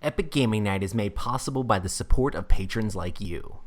Epic Gaming Night is made possible by the support of patrons like you.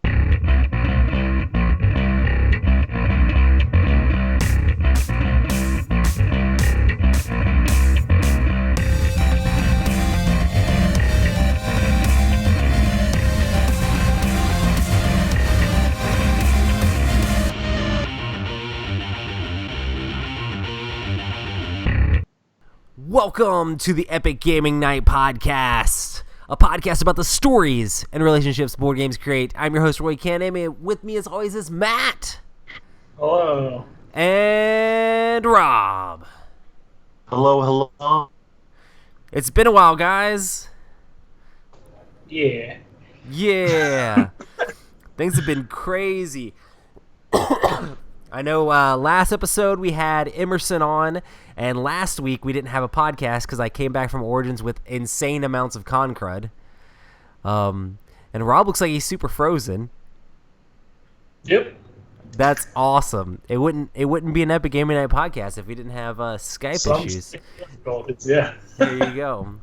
Welcome to the Epic Gaming Night podcast, a podcast about the stories and relationships board games create. I'm your host, Roy Canham, and with me as always is Matt. Hello. And Rob. Hello, hello. It's been a while, guys. Yeah. Yeah. Things have been crazy. I know last episode we had Emerson on, and last week we didn't have a podcast because I came back from Origins with insane amounts of con crud. And Rob looks like he's super frozen. Yep. That's awesome. It wouldn't be an Epic Gaming Night podcast if we didn't have Skype issues. Difficulties, yeah. There you go.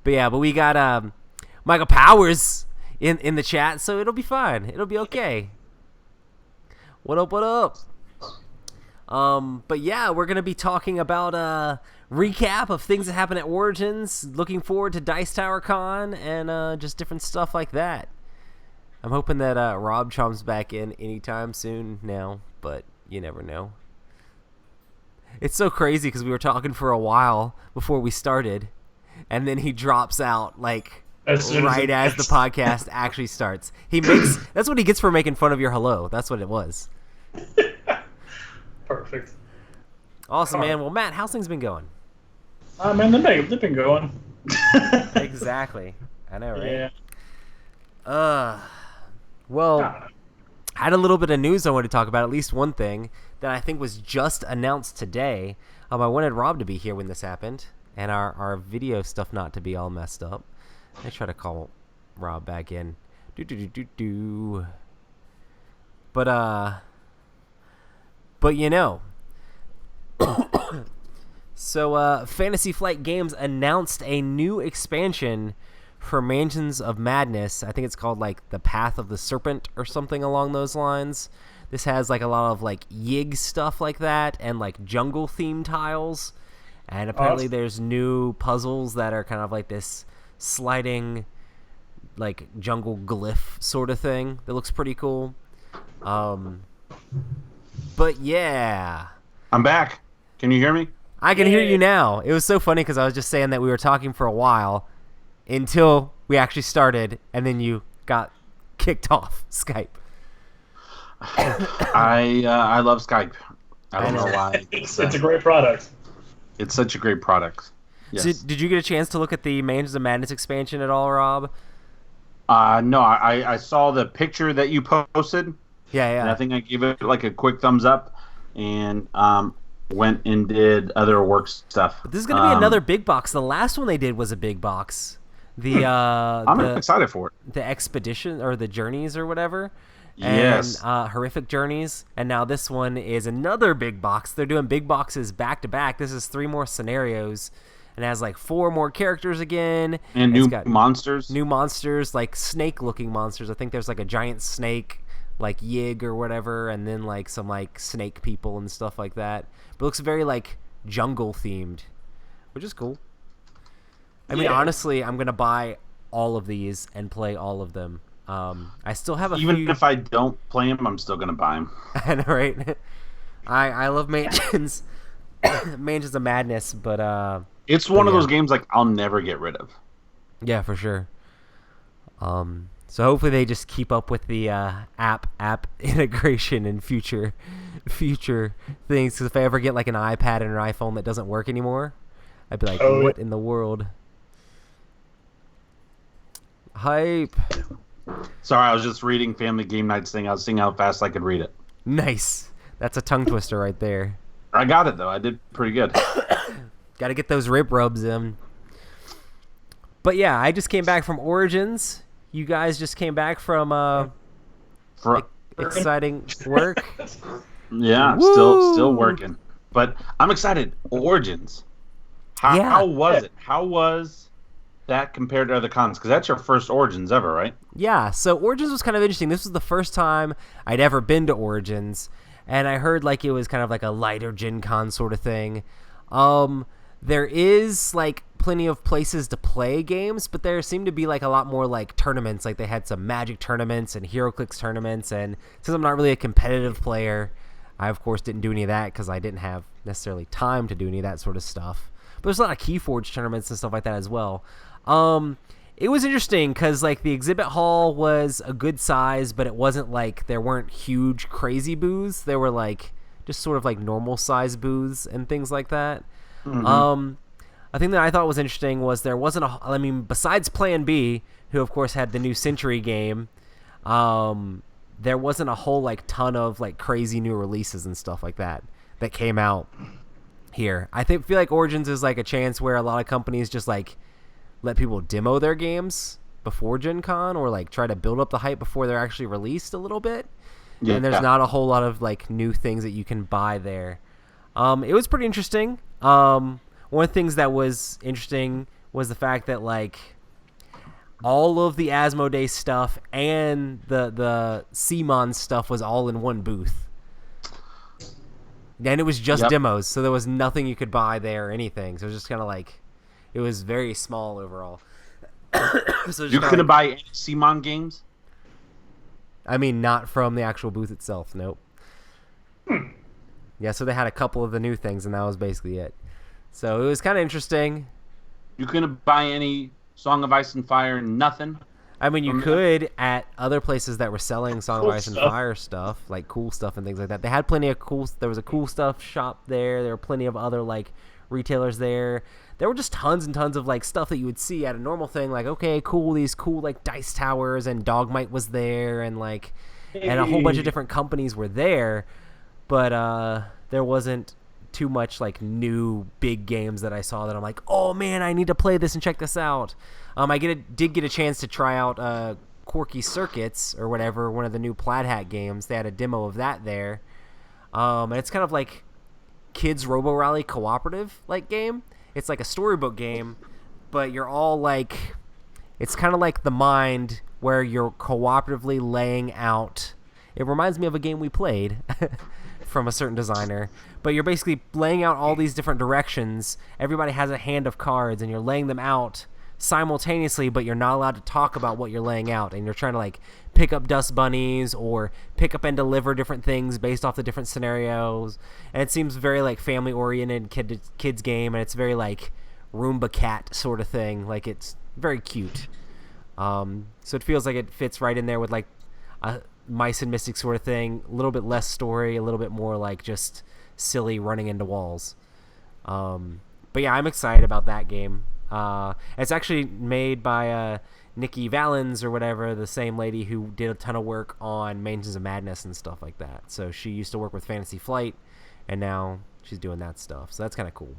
But we got Michael Powers in the chat, so it'll be fine. It'll be okay. What up, what up? But yeah, we're going to be talking about recap of things that happened at Origins, looking forward to Dice Tower Con, and just different stuff like that. I'm hoping that Rob chomps back in anytime soon now, but you never know. It's so crazy because we were talking for a while before we started, and then he drops out like right as the podcast actually starts. That's what he gets for making fun of your hello. That's what it was. Perfect. Awesome, man. Well, Matt, how's things been going? Man, they've been going. Exactly. I know, right? Yeah. Well, I had a little bit of news I wanted to talk about, at least one thing that I think was just announced today. I wanted Rob to be here when this happened, and our video stuff not to be all messed up. I try to call Rob back in. But you know. So Fantasy Flight Games announced a new expansion for Mansions of Madness. I think it's called like the Path of the Serpent or something along those lines. This has like a lot of like Yig stuff like that and like jungle theme tiles. And apparently there's new puzzles that are kind of like this sliding like jungle glyph sort of thing that looks pretty cool. But yeah, I'm back. Can you hear me? I can hear you now. It was so funny because I was just saying that we were talking for a while until we actually started, and then you got kicked off Skype. I love Skype. I don't know why. It's a great product. It's such a great product. Yes. So, did you get a chance to look at the Mansions of Madness expansion at all, Rob? No, I saw the picture that you posted. Yeah. And I think I gave it like a quick thumbs up, and went and did other work stuff. But this is going to be another big box. The last one they did was a big box. I'm excited for it. The Expedition or the Journeys or whatever. Yes. And Horrific Journeys. And now this one is another big box. They're doing big boxes back to back. This is 3 more scenarios. And it has like 4 more characters again. And new monsters. New monsters, like snake-looking monsters. I think there's like a giant snake, like Yig or whatever, and then like some like snake people and stuff like that. But it looks very like jungle themed, which is cool. I mean, honestly, I'm gonna buy all of these and play all of them. I still have Even if I don't play them, I'm still gonna buy them. I know, right? I love Mansions, Mansions of Madness, but it's one of those games like I'll never get rid of. Yeah, for sure. So hopefully they just keep up with the app integration and future things. Because if I ever get like an iPad and an iPhone that doesn't work anymore, I'd be like, what in the world? Hype. Sorry, I was just reading Family Game Night's thing. I was seeing how fast I could read it. Nice. That's a tongue twister right there. I got it though. I did pretty good. Got to get those rib rubs in. But yeah, I just came back from Origins. You guys just came back from exciting work. Yeah, Woo! still working. But I'm excited. Origins. How was it? How was that compared to other cons? Because that's your first Origins ever, right? Yeah, so Origins was kind of interesting. This was the first time I'd ever been to Origins, and I heard like it was kind of like a lighter Gen Con sort of thing. There is like plenty of places to play games, but there seemed to be like a lot more like tournaments. Like they had some Magic tournaments and HeroClix tournaments, and since I'm not really a competitive player, I of course didn't do any of that because I didn't have necessarily time to do any of that sort of stuff. But there's a lot of Keyforge tournaments and stuff like that as well. It was interesting because like the exhibit hall was a good size, but it wasn't like there weren't huge crazy booths. There were like just sort of like normal size booths and things like that. Mm-hmm. A thing that I thought was interesting was there wasn't besides Plan B, who of course had the new Century game, there wasn't a whole like ton of like crazy new releases and stuff like that came out here. Feel like Origins is like a chance where a lot of companies just like let people demo their games before Gen Con or like try to build up the hype before they're actually released a little bit. Yeah, and there's not a whole lot of like new things that you can buy there. It was pretty interesting. One of the things that was interesting was the fact that like all of the Asmodee stuff and the CMON stuff was all in one booth. And it was just demos, so there was nothing you could buy there or anything. So it was just kind of like, it was very small overall. So you couldn't buy any CMON games? I mean, not from the actual booth itself, nope. Yeah, so they had a couple of the new things, and that was basically it. So it was kind of interesting. You couldn't buy any Song of Ice and Fire, nothing? I mean, you could at other places that were selling Song of Ice and Fire stuff, like cool stuff and things like that. They had plenty of there was a cool stuff shop there. There were plenty of other, like, retailers there. There were just tons and tons of, like, stuff that you would see at a normal thing. Like, okay, cool, these cool, like, dice towers, and Dogmite was there, and, like, and a whole bunch of different companies were there. But there wasn't too much like new big games that I saw that I'm like, oh man, I need to play this and check this out. I did get a chance to try out Quirky Circuits or whatever, one of the new Plaid Hat games. They had a demo of that there, and it's kind of like Kids Robo Rally cooperative like game. It's like a storybook game, but you're all like, it's kind of like The Mind where you're cooperatively laying out. It reminds me of a game we played from a certain designer, but you're basically laying out all these different directions. Everybody has a hand of cards, and you're laying them out simultaneously, but you're not allowed to talk about what you're laying out, and you're trying to like pick up dust bunnies or pick up and deliver different things based off the different scenarios. And it seems very like family oriented kids game, and it's very like Roomba Cat sort of thing. Like it's very cute. So it feels like it fits right in there with like a Mice and Mystics sort of thing. A little bit less story, a little bit more like just silly running into walls. But yeah, I'm excited about that game. It's actually made by Nikki Valens or whatever, the same lady who did a ton of work on Mansions of Madness and stuff like that. So she used to work with Fantasy Flight, and now she's doing that stuff. So that's kind of cool.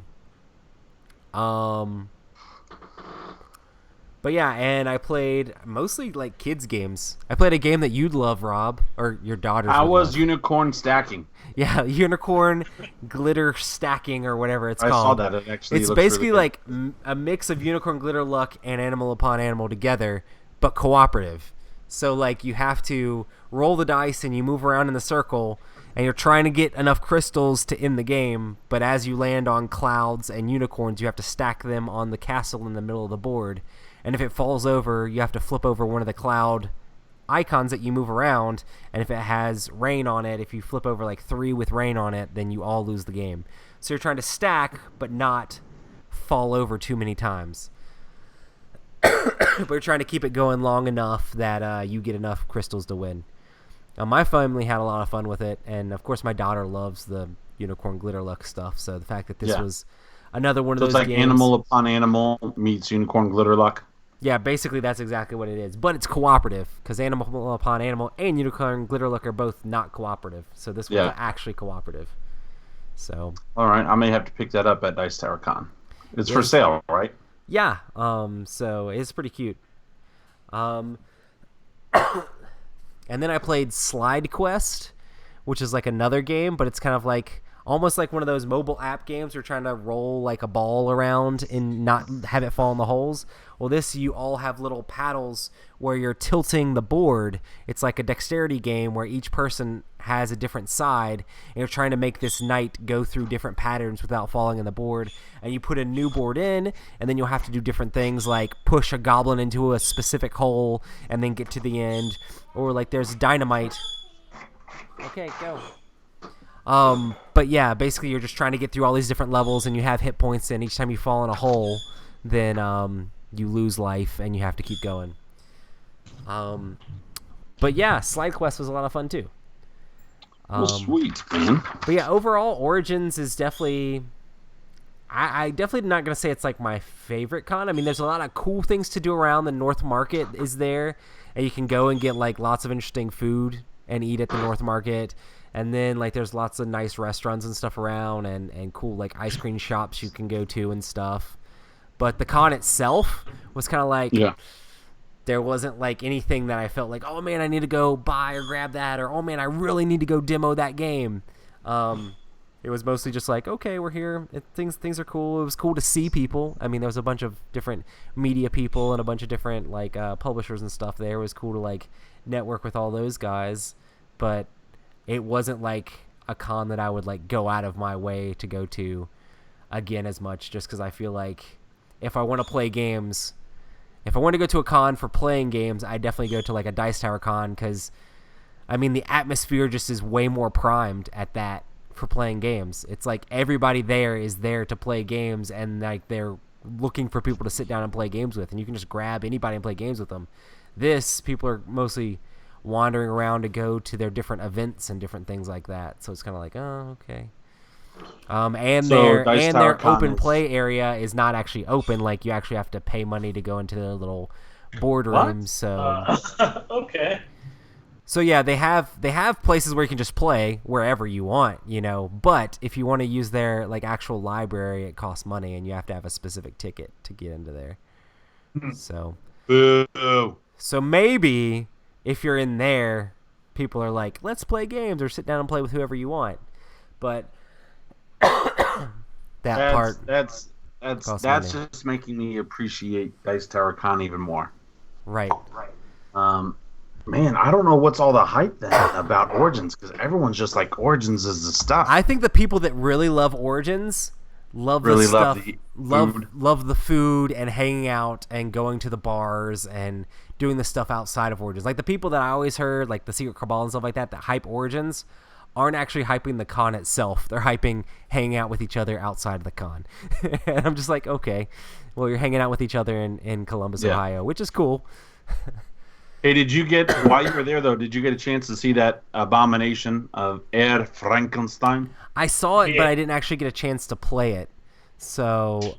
But yeah, and I played mostly like kids games. I played a game that you'd love, Rob, or your daughter. I was Unicorn Stacking. Yeah, Unicorn Glitter Stacking or whatever it's called. I saw that. It actually it's looks basically really like a mix of Unicorn Glitter Luck and Animal Upon Animal together, but cooperative. So like you have to roll the dice and you move around in the circle, and you're trying to get enough crystals to end the game. But as you land on clouds and unicorns, you have to stack them on the castle in the middle of the board. And if it falls over, you have to flip over one of the cloud icons that you move around. And if it has rain on it, if you flip over like 3 with rain on it, then you all lose the game. So you're trying to stack, but not fall over too many times. But you're trying to keep it going long enough that you get enough crystals to win. My family had a lot of fun with it. And, of course, my daughter loves the Unicorn Glitter Luck stuff. So the fact that this was another one of those games. It's like Animal Upon Animal meets Unicorn Glitter Luck. Yeah, basically that's exactly what it is. But it's cooperative, because Animal Upon Animal and Unicorn Glitter Luck are both not cooperative. So this one's actually cooperative. So. All right, I may have to pick that up at Dice Tower Con. It's for sale, right? Yeah, so it's pretty cute. And then I played Slide Quest, which is like another game, but it's kind of like almost like one of those mobile app games where you're trying to roll like a ball around and not have it fall in the holes. Well, this, you all have little paddles where you're tilting the board. It's like a dexterity game where each person has a different side, and you're trying to make this knight go through different patterns without falling in the board. And you put a new board in, and then you'll have to do different things like push a goblin into a specific hole and then get to the end. Or like there's dynamite. Okay, go. But yeah, basically you're just trying to get through all these different levels, and you have hit points, and each time you fall in a hole, then you lose life and you have to keep going. But yeah, Slide Quest was a lot of fun too. Well, sweet, man. But yeah, overall, Origins is definitely... I definitely not going to say it's like my favorite con. I mean, there's a lot of cool things to do around. The North Market is there, and you can go and get like lots of interesting food and eat at the North Market. And then like there's lots of nice restaurants and stuff around, and cool like ice cream shops you can go to and stuff. But the con itself was kind of like... Yeah. There wasn't like anything that I felt like, oh man, I need to go buy or grab that, or oh man, I really need to go demo that game. It was mostly just like, okay, we're here. Things are cool. It was cool to see people. I mean, there was a bunch of different media people and a bunch of different like publishers and stuff there. It was cool to like network with all those guys, but it wasn't like a con that I would like go out of my way to go to again as much, just because I feel like if I want to play games... If I want to go to a con for playing games, I definitely go to like a Dice Tower con because, I mean, the atmosphere just is way more primed at that for playing games. It's like everybody there is there to play games, and like they're looking for people to sit down and play games with, and you can just grab anybody and play games with them. This, people are mostly wandering around to go to their different events and different things like that. So it's kind of like, oh, okay. And their open play area is not actually open. Like you actually have to pay money to go into the little boardrooms. So okay. So yeah, they have places where you can just play wherever you want, you know. But if you want to use their like actual library, it costs money, and you have to have a specific ticket to get into there. So, so maybe if you're in there, people are like, let's play games or sit down and play with whoever you want. But that's just making me appreciate Dice Tower Con even more. Right. Man, I don't know what's all the hype then about Origins, because everyone's just like, Origins is the stuff. I think the people that really love Origins love the stuff, love the food and hanging out and going to the bars and doing the stuff outside of Origins. Like the people that I always heard, like the Secret Cabal and stuff like that hype Origins, aren't actually hyping the con itself. They're hyping hanging out with each other outside of the con. And I'm just like, okay, well, you're hanging out with each other in Columbus, Ohio, which is cool. Hey, while you were there, though, did you get a chance to see that abomination of Herr Frankenstein? I saw it, but I didn't actually get a chance to play it. So,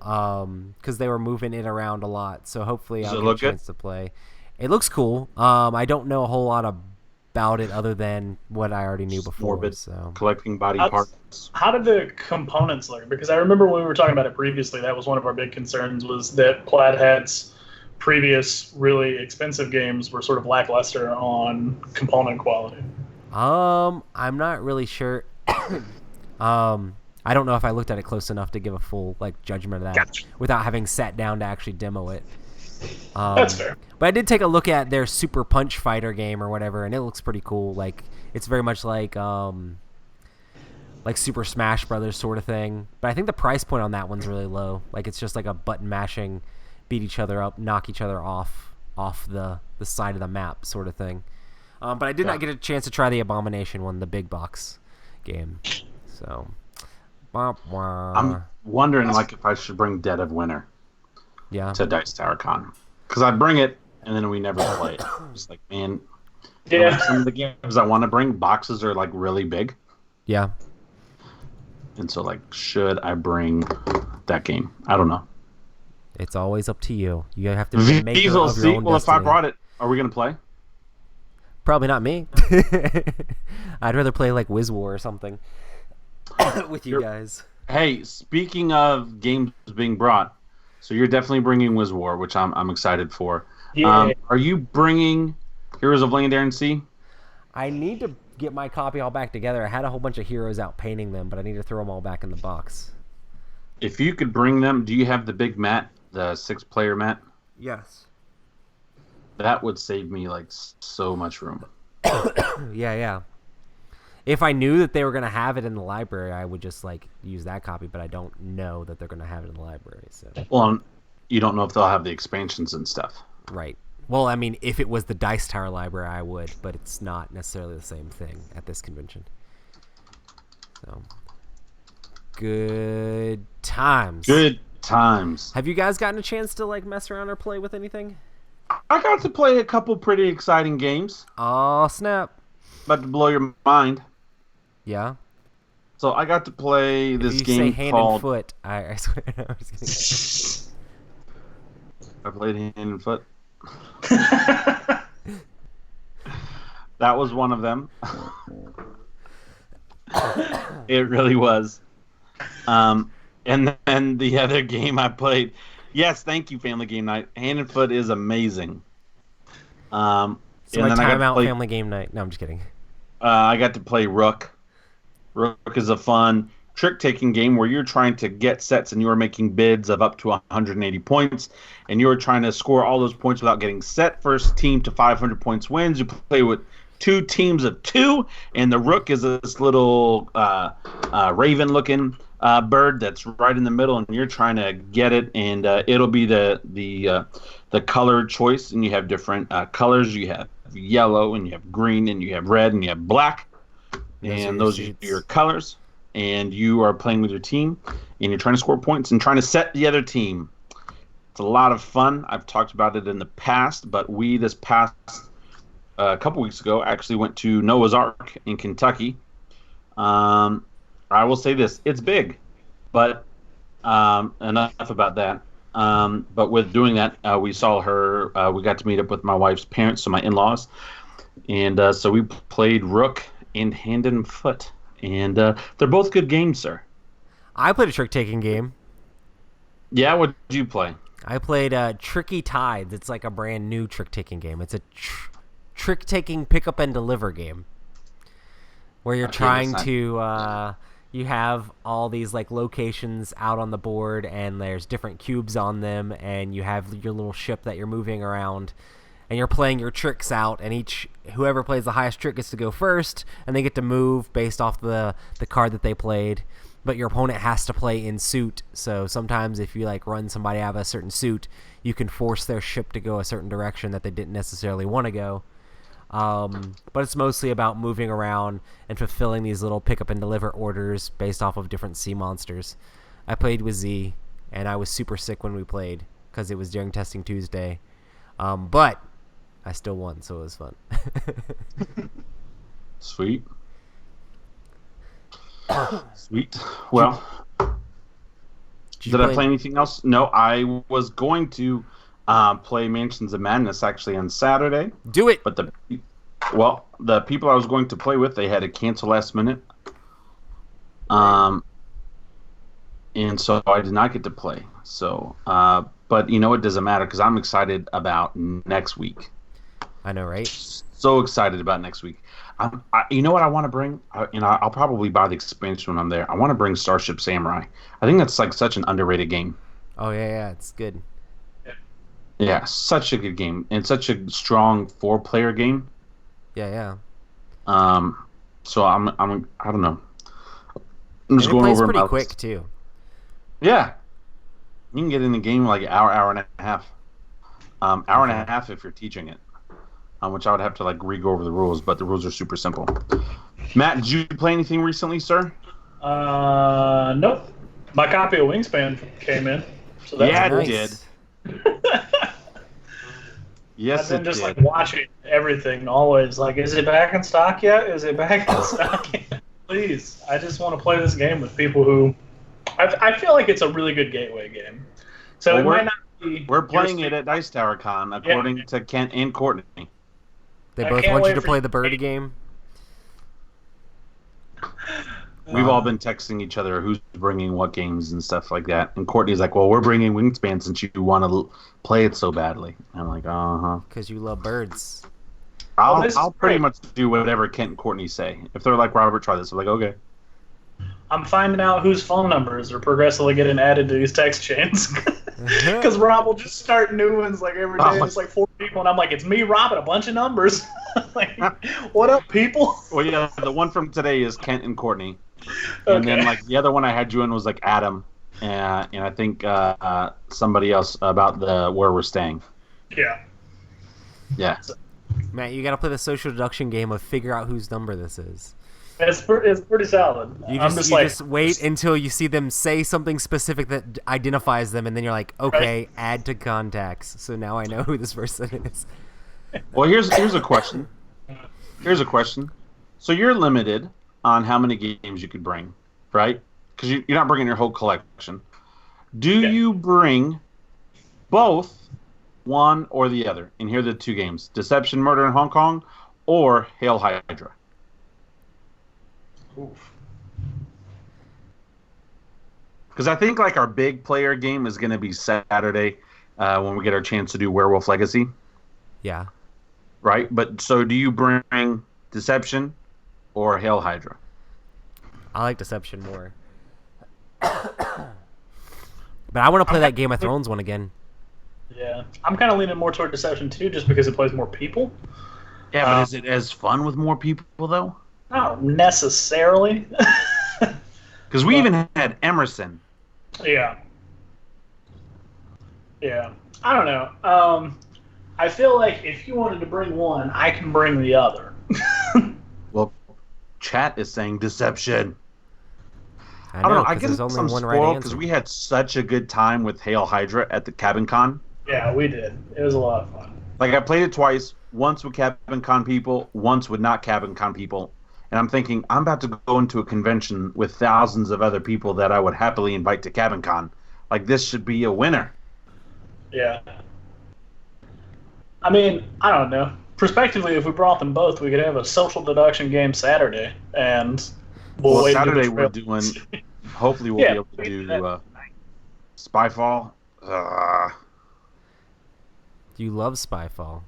because they were moving it around a lot. So hopefully I'll get a chance to play. It looks cool. I don't know a whole lot about it other than what I already knew before. Morbid, so collecting body parts. How did the components look? Because I remember when we were talking about it previously, that was one of our big concerns, was that Plaid Hat's previous really expensive games were sort of lackluster on component quality. I'm not really sure. I don't know if I looked at it close enough to give a full like judgment of that without having sat down to actually demo it. That's fair. But I did take a look at their Super Punch Fighter game or whatever, and it looks pretty cool. Like it's very much like Super Smash Brothers sort of thing. But I think the price point on that one's really low. Like it's just like a button mashing, beat each other up, knock each other off the side of the map sort of thing. But I did not get a chance to try the Abomination one, the big box game. So I'm wondering like if I should bring Dead of Winter to Dice Tower Con. Because I bring it and then we never play it. It's like, man, like some of the games I want to bring, boxes are like really big. Yeah. And so like, should I bring that game? I don't know. It's always up to you. You have to be the maker of your own destiny. Well, if I brought it, are we going to play? Probably not me. I'd rather play like Wiz War or something with you guys. Hey, speaking of games being brought, so you're definitely bringing Wiz War, which I'm excited for. Yeah. Are you bringing Heroes of Land, Air, and Sea? I need to get my copy all back together. I had a whole bunch of heroes out painting them, but I need to throw them all back in the box. If you could bring them, do you have the big mat, the 6-player mat? Yes. That would save me like so much room. Yeah. If I knew that they were going to have it in the library, I would just like use that copy, but I don't know that they're going to have it in the library. So. Well, you don't know if they'll have the expansions and stuff. Right. Well, I mean, if it was the Dice Tower library, I would, but it's not necessarily the same thing at this convention. So, good times. Good times. Have you guys gotten a chance to like mess around or play with anything? I got to play a couple pretty exciting games. Oh, snap. About to blow your mind. Yeah? So I got to play this if you game say hand called... and foot, I swear. I was I played hand and foot. That was one of them. It really was. And then the other game I played... Yes, thank you, Family Game Night. Hand and Foot is amazing. So my timeout Family Game Night. No, I'm just kidding. I got to play Rook. Rook is a fun trick-taking game where you're trying to get sets and you are making bids of up to 180 points, and you're trying to score all those points without getting set. First team to 500 points wins. You play with 2 teams of 2, and the Rook is this little raven-looking bird that's right in the middle, and you're trying to get it, and it'll be the color choice, and you have different colors. You have yellow, and you have green, and you have red, and you have black, and those are your colors. And you are playing with your team, and you're trying to score points and trying to set the other team. It's a lot of fun. I've talked about it in the past, but we this past a couple weeks ago actually went to Noah's Ark in Kentucky. I will say this: it's big, but enough about that. But with doing that, we saw her. We got to meet up with my wife's parents, so my in-laws, and so we played Rook and Hand and Foot. And they're both good games, sir. I played a trick-taking game. Yeah, what did you play? I played Tricky Tides. It's like a brand new trick-taking game. It's a trick-taking pick-up and deliver game where you're trying to... you have all these like locations out on the board, and there's different cubes on them, and you have your little ship that you're moving around. And you're playing your tricks out, and whoever plays the highest trick gets to go first, and they get to move based off the card that they played. But your opponent has to play in suit, so sometimes if you like run somebody out of a certain suit, you can force their ship to go a certain direction that they didn't necessarily want to go. But it's mostly about moving around and fulfilling these little pick up and deliver orders based off of different sea monsters. I played with Z, and I was super sick when we played because it was during Testing Tuesday. But I still won, so it was fun. Sweet. Sweet. Well, did I play anything else? No, I was going to play Mansions of Madness actually on Saturday. Do it. But the people I was going to play with, they had to cancel last minute. And so I did not get to play. So, but you know, it doesn't matter because I'm excited about next week. I know, right? So excited about next week. You know what I want to bring? I'll probably buy the expansion when I'm there. I want to bring Starship Samurai. I think that's like such an underrated game. Oh yeah, it's good. Yeah, such a good game and such a strong 4-player game. Yeah. So I don't know. I'm just going over. It plays pretty quick too. Yeah, you can get in the game like an hour and a half. Hour and a half if you're teaching it. Which I would have to like re-go over the rules, but the rules are super simple. Matt, did you play anything recently, sir? Nope. My copy of Wingspan came in. So that's it did. Yes, I've been just like watching everything always. Like, is it back in stock yet? Is it back in stock yet? Please, I just want to play this game with people who. I feel like it's a really good gateway game. So it might not be. We're playing it at Dice Tower Con, according to Kent and Courtney. They both want you to play the birdie game? We've all been texting each other who's bringing what games and stuff like that. And Courtney's like, well, we're bringing Wingspan since you want to play it so badly. I'm like, uh-huh. Because you love birds. I'll pretty much do whatever Kent and Courtney say. If they're like, Robert, try this, I'm like, okay. I'm finding out whose phone numbers are progressively getting added to these text chains. Because Rob will just start new ones like every day. It's like 4 people, and I'm like, it's me, Rob, and a bunch of numbers. Like, what up, people? Well, yeah, the one from today is Kent and Courtney. And then, like, the other one I had you in was, like, Adam. And I think somebody else about where we're staying. Yeah. Yeah. Matt, you got to play the social deduction game of figure out whose number this is. It's pretty solid. You just wait until you see them say something specific that identifies them, and then you're like, okay, right. Add to contacts. So now I know who this person is. Well, here's a question. Here's a question. So you're limited on how many games you could bring, right? Because you're not bringing your whole collection. Do you bring both one or the other? And here are the 2 games: Deception, Murder in Hong Kong, or Hail Hydra. Because I think like our big player game is going to be Saturday when we get our chance to do Werewolf Legacy. Yeah. Right? But so do you bring Deception or Hail Hydra? I like Deception more. But I want to play that Game of Thrones one again. Yeah. I'm kind of leaning more toward Deception too, just because it plays more people. Yeah, but is it as fun with more people though? Not necessarily. Because we even had Emerson. Yeah. Yeah. I don't know. I feel like if you wanted to bring one, I can bring the other. Well, chat is saying Deception. I don't know. I guess I'm spoiled because we had such a good time with Hail Hydra at the Cabin Con. Yeah, we did. It was a lot of fun. Like, I played it twice. Once with Cabin Con people, once with not Cabin Con people. And I'm thinking, I'm about to go into a convention with thousands of other people that I would happily invite to Cabin Con. Like, this should be a winner. Yeah. I mean, I don't know. Prospectively, if we brought them both, we could have a social deduction game Saturday, and well Saturday we're doing. Hopefully, we'll be able to do Spyfall. Do you love Spyfall?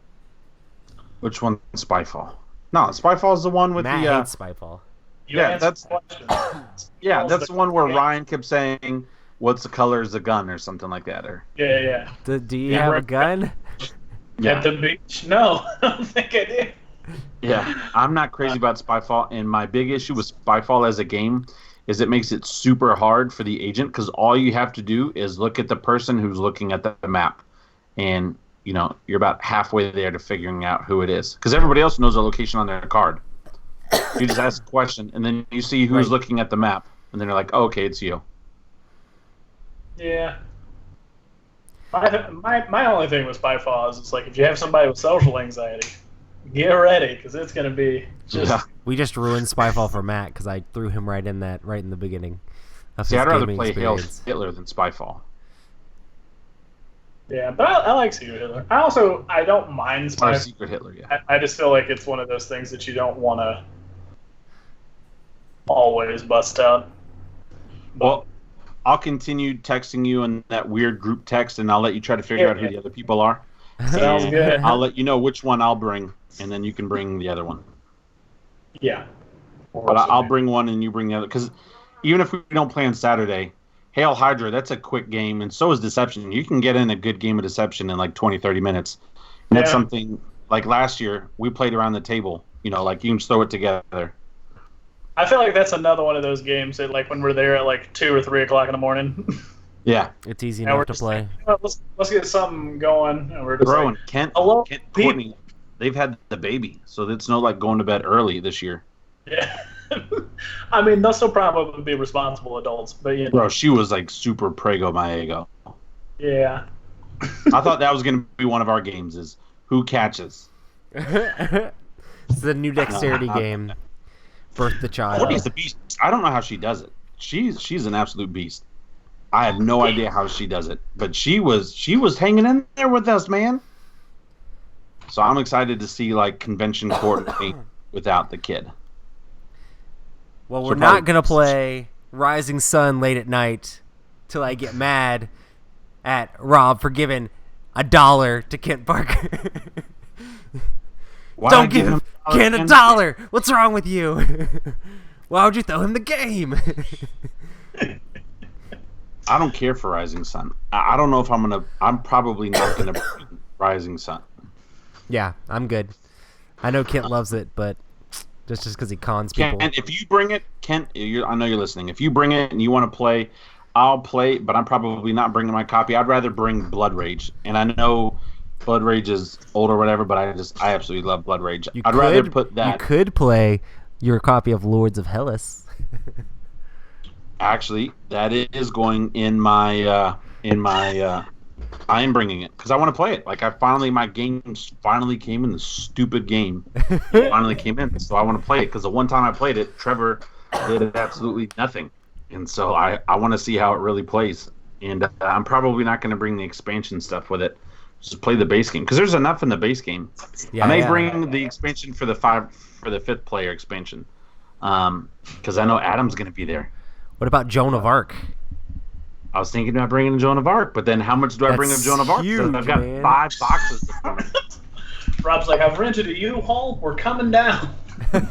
Which one? Spyfall. No, Spyfall is the one with Matt the. hates Spyfall. Yeah, that's the one where Ryan kept saying, "What's the color is a gun?" or something like that. Or yeah. Do you have a gun? At the beach? No, I don't think I did. Yeah, I'm not crazy about Spyfall, and my big issue with Spyfall as a game is it makes it super hard for the agent because all you have to do is look at the person who's looking at the map, and you're about halfway there to figuring out who it is because everybody else knows the location on their card. You just ask a question, and then you see who's looking at the map, and then you're like, oh, okay, it's you. Yeah. My only thing with Spyfall is it's like if you have somebody with social anxiety, get ready because it's going to be just... Yeah. We just ruined Spyfall for Matt because I threw him right in the beginning. See, I'd rather play Hail Hitler than Spyfall. Yeah, but I like Secret Hitler. I don't mind Spyfall. Secret Hitler, yeah. I just feel like it's one of those things that you don't want to always bust out. Well, I'll continue texting you in that weird group text, and I'll let you try to figure out who the other people are. Sounds good. I'll let you know which one I'll bring, and then you can bring the other one. Yeah. But I'll bring one, and you bring the other. Because even if we don't play on Saturday, Hail Hydra, that's a quick game, and so is Deception. You can get in a good game of Deception in like 20, 30 minutes. And that's something, like last year, we played around the table. Like you can just throw it together. I feel like that's another one of those games that, like, when we're there at like 2 or 3 o'clock in the morning. Yeah, it's easy enough to play. Like, let's get something going. And we're just and Kent, Courtney, they've had the baby, so it's no like going to bed early this year. Yeah, I mean they'll still probably be responsible adults, but Bro, she was like super prego maego. Yeah. I thought that was going to be one of our games. Is who catches? It's the new dexterity game. Birth the child. Courtney's the beast. I don't know how she does it. She's an absolute beast. I have no idea how she does it, but she was hanging in there with us, man. So I'm excited to see like convention coordinate without the kid. Well, we're not gonna play Rising Sun late at night till I get mad at Rob for giving $1 to Kent Parker. Don't give Ken $1. What's wrong with you? Why would you throw him the game? I don't care for Rising Sun. I don't know if I'm probably not gonna bring Rising Sun. Yeah, I'm good. I know Kent loves it, but just because he cons people. And if you bring it, Kent, I know you're listening. If you bring it and you want to play, I'll play, but I'm probably not bringing my copy. I'd rather bring Blood Rage. And I know Blood Rage is old or whatever, but I absolutely love Blood Rage. I'd rather put that. You could play your copy of Lords of Hellas. Actually, that is going in my I am bringing it because I want to play it. Like my games finally came in. The stupid game finally came in, so I want to play it because the one time I played it, Trevor did absolutely nothing, and so I want to see how it really plays. And I'm probably not going to bring the expansion stuff with it. Just play the base game because there's enough in the base game. I may bring the expansion for the 5th player expansion, because I know Adam's going to be there. What about Joan of Arc? I was thinking about bringing Joan of Arc, but then how much do I bring of Joan of Arc? Huge, I've got 5 boxes. Rob's like, I've rented a U-Haul. We're coming down.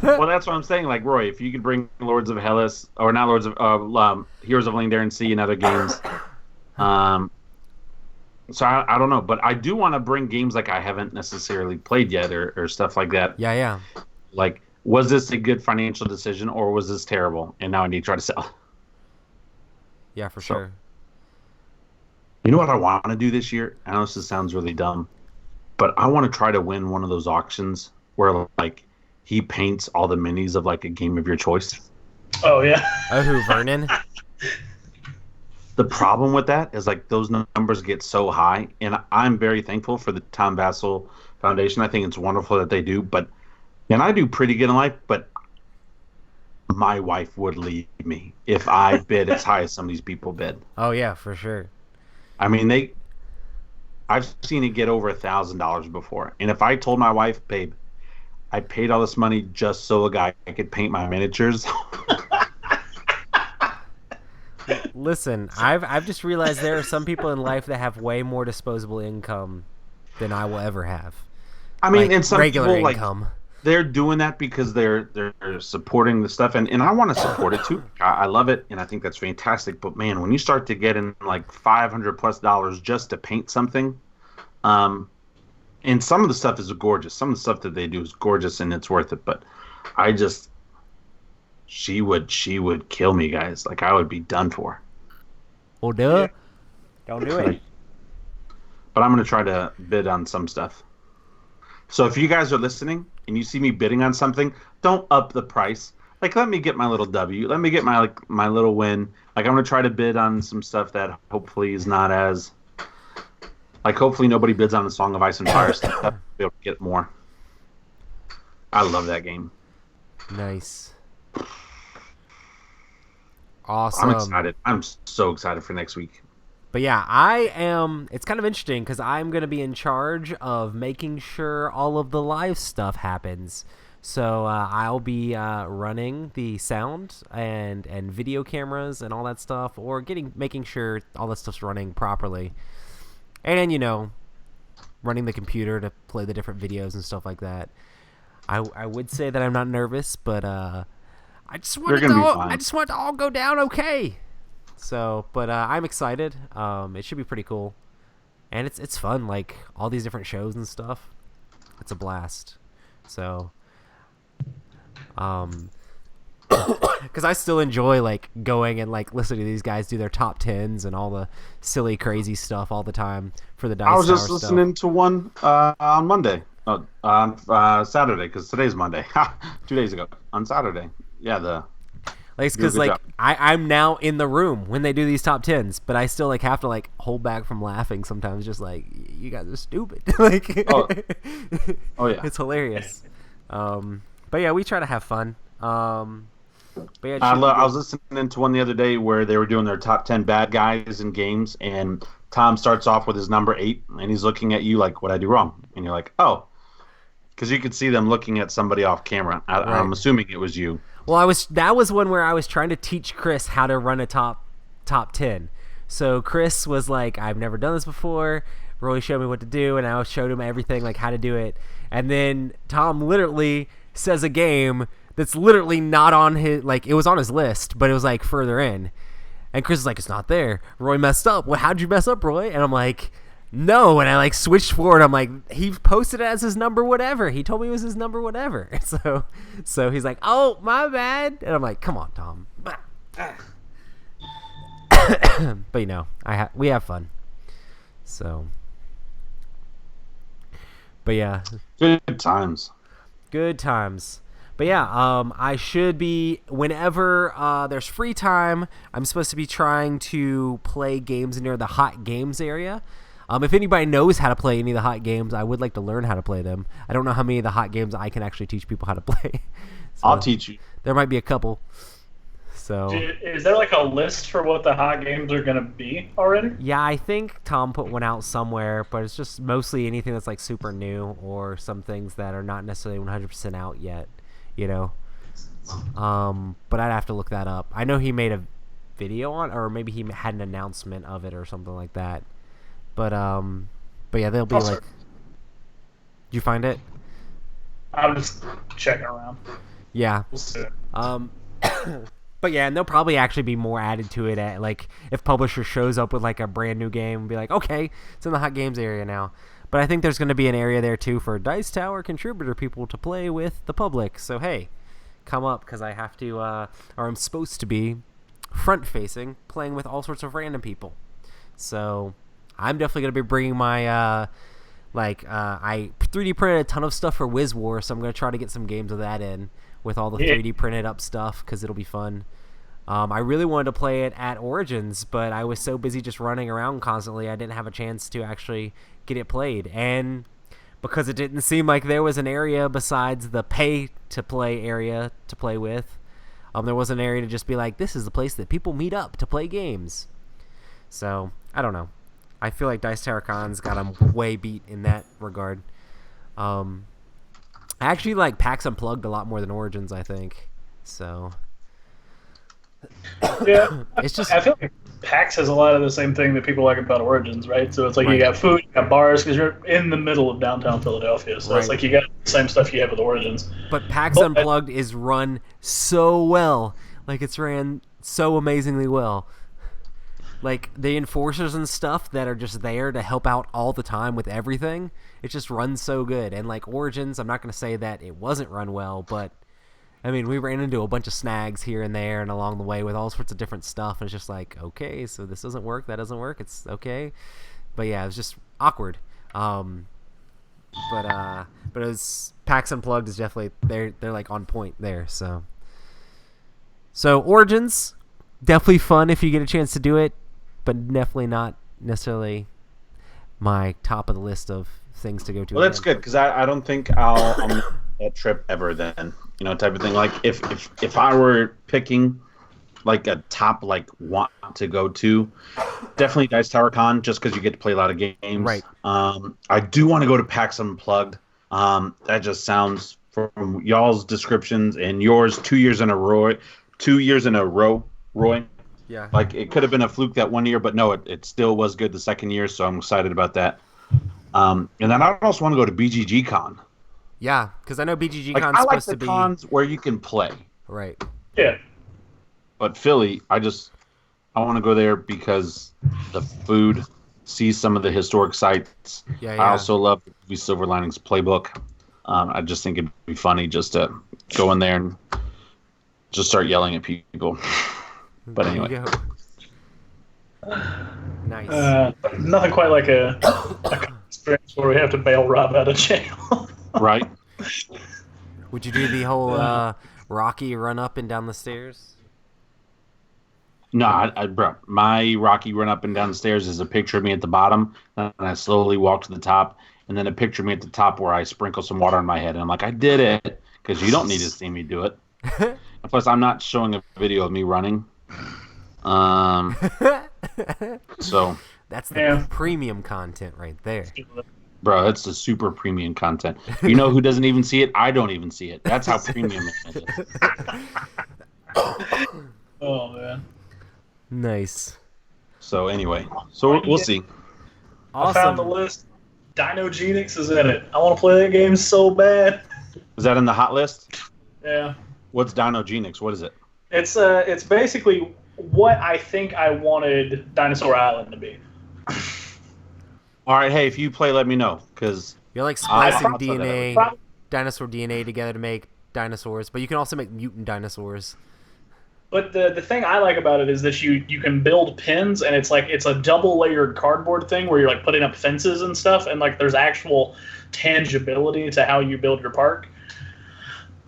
Well, that's what I'm saying. Like, Roy, if you could bring Lords of Hellas, or not Lords of Heroes of Legendary Sea and other games. So I don't know, but I do want to bring games like I haven't necessarily played yet, or stuff like that. Yeah. Like, was this a good financial decision, or was this terrible? And now I need to try to sell. Yeah, for sure. You know what I want to do this year? I know this sounds really dumb, but I want to try to win one of those auctions where, like, he paints all the minis of, like, a game of your choice. Oh, yeah. Oh, who, Vernon? The problem with that is, like, those numbers get so high, and I'm very thankful for the Tom Vassell Foundation. I think it's wonderful that they do, and I do pretty good in life, but my wife would leave me if I bid as high as some of these people bid. Oh, yeah, for sure. I mean, I've seen it get over $1,000 before. And if I told my wife, babe, I paid all this money just so a guy could paint my miniatures. Listen, I've just realized there are some people in life that have way more disposable income than I will ever have. I mean, like, and some regular people, income. Like, they're doing that because they're supporting the stuff, and I want to support it too. I love it, and I think that's fantastic. But man, when you start to get in like $500+ just to paint something, and some of the stuff is gorgeous. Some of the stuff that they do is gorgeous, and it's worth it. But she would kill me, guys. Like, I would be done for. Well, duh. Don't do it. But I'm gonna try to bid on some stuff. So if you guys are listening and you see me bidding on something, don't up the price. Like, let me get my little W. Let me get my little win. Like, I'm going to try to bid on some stuff that hopefully is not as... Like, hopefully nobody bids on the Song of Ice and Fire stuff. I'll be able to get more. I love that game. Nice. Awesome. I'm excited. I'm so excited for next week. But yeah, I am. It's kind of interesting because I'm going to be in charge of making sure all of the live stuff happens. So I'll be running the sound and video cameras and all that stuff, or making sure all that stuff's running properly. And then, running the computer to play the different videos and stuff like that. I would say that I'm not nervous, but I just want it to all go down okay. So, but I'm excited. It should be pretty cool, and it's fun. Like, all these different shows and stuff. It's a blast. So, because I still enjoy like going and like listening to these guys do their top 10s and all the silly, crazy stuff all the time for the Dice Tower. I was just listening to one on Monday, on Saturday, because today's Monday. 2 days ago on Saturday. Yeah, like, it's because like I'm now in the room when they do these top 10s, but I still like have to like hold back from laughing sometimes. Just like, you guys are stupid. Like, oh yeah, it's hilarious. But yeah, we try to have fun. But yeah, I was listening to one the other day where they were doing their top 10 bad guys in games, and Tom starts off with his number 8, and he's looking at you like, "What'd I do wrong?" And you're like, "Oh," because you could see them looking at somebody off camera. I'm assuming it was you. Well, that was one where I was trying to teach Chris how to run a top 10. So Chris was like, "I've never done this before. Roy showed me what to do, and I showed him everything, like how to do it. And then Tom literally says a game that's literally not on his, like, it was on his list, but it was like further in. And Chris is like, it's not there. Roy messed up. Well, how'd you mess up, Roy? And I'm like, no. And I like switched forward. I'm like, he posted it as his number whatever. He told me it was his number whatever. So he's like, oh, my bad. And I'm like, come on, Tom. But you know, we have fun. So, but yeah, good times. Good times. But yeah, I should be, whenever there's free time, I'm supposed to be trying to play games near the hot games area. If anybody knows how to play any of the hot games, I would like to learn how to play them. I don't know how many of the hot games I can actually teach people how to play. So I'll teach you. There might be a couple. So is there like a list for what the hot games are going to be already? Yeah, I think Tom put one out somewhere, but it's just mostly anything that's like super new or some things that are not necessarily 100% out yet. You know, but I'd have to look that up. I know he made a video on, or maybe he had an announcement of it or something like that. But yeah, they'll be like. Did you find it? I'm just checking around. Yeah. We'll see. But yeah, and there'll probably actually be more added to it. At like if publisher shows up with like a brand new game, and be like, okay, it's in the hot games area now. But I think there's going to be an area there, too, for Dice Tower contributor people to play with the public. So, hey, come up, because I have to, or I'm supposed to be, front-facing, playing with all sorts of random people. So, I'm definitely going to be bringing my, I 3D printed a ton of stuff for Wiz War, so I'm going to try to get some games of that in with all the 3D printed up stuff, because it'll be fun. I really wanted to play it at Origins, but I was so busy just running around constantly, I didn't have a chance to actually get it played. And because it didn't seem like there was an area besides the pay-to-play area to play with, there was an area to just be like, this is the place that people meet up to play games. So, I don't know. I feel like Dice Tower Con's got them way beat in that regard. I actually like PAX Unplugged a lot more than Origins, I think. So... Yeah, it's just. I feel like PAX has a lot of the same thing that people like about Origins, right? So it's like you got food, you got bars, because you're in the middle of downtown Philadelphia. So it's like you got the same stuff you have with Origins. But PAX Unplugged is run so well. Like, it's ran so amazingly well. Like, the enforcers and stuff that are just there to help out all the time with everything, it just runs so good. And, like, Origins, I'm not going to say that it wasn't run well, but... I mean, we ran into a bunch of snags here and there and along the way with all sorts of different stuff. And it's just like, okay, so this doesn't work, that doesn't work, it's okay. But yeah, it was just awkward. But it was PAX Unplugged is definitely they're like on point there. So Origins, definitely fun if you get a chance to do it, but definitely not necessarily my top of the list of things to go to. Well, that's good because I don't think I'll make that trip ever then. You know, type of thing. Like if I were picking like a top like want to go to, definitely Dice Tower Con just because you get to play a lot of games. Right. I do want to go to PAX Unplugged. That just sounds from y'all's descriptions and yours 2 years in a row. 2 years in a row, Roy. Yeah. Like it could have been a fluke that 1 year, but no, it still was good the second year. So I'm excited about that. And then I also want to go to BGG Con. Yeah, because I know BGG Con's supposed to be... I like the cons where you can play. Right. Yeah. But Philly, I want to go there because the food, see some of the historic sites. Yeah. I also love the movie Silver Linings Playbook. I just think it'd be funny just to go in there and just start yelling at people. But anyway. Nice. Nothing quite like a experience where we have to bail Rob out of jail. Right. Would you do the whole Rocky run up and down the stairs? No, bro. My Rocky run up and down the stairs is a picture of me at the bottom, and I slowly walk to the top, and then a picture of me at the top where I sprinkle some water on my head, and I'm like, I did it, because you don't need to see me do it. And plus, I'm not showing a video of me running. So that's the premium content right there. Bro, that's the super premium content. You know who doesn't even see it? I don't even see it. That's how premium it is. Oh, man. Nice. So anyway, we'll see. I found the list. Dinogenix is in it. I want to play that game so bad. Is that in the hot list? Yeah. What's Dinogenix? What is it? It's basically what I think I wanted Dinosaur Island to be. All right, hey, if you play, let me know, because you're like splicing dinosaur DNA together to make dinosaurs, but you can also make mutant dinosaurs. But the thing I like about it is that you can build pins, and it's a double layered cardboard thing where you're like putting up fences and stuff, and like there's actual tangibility to how you build your park.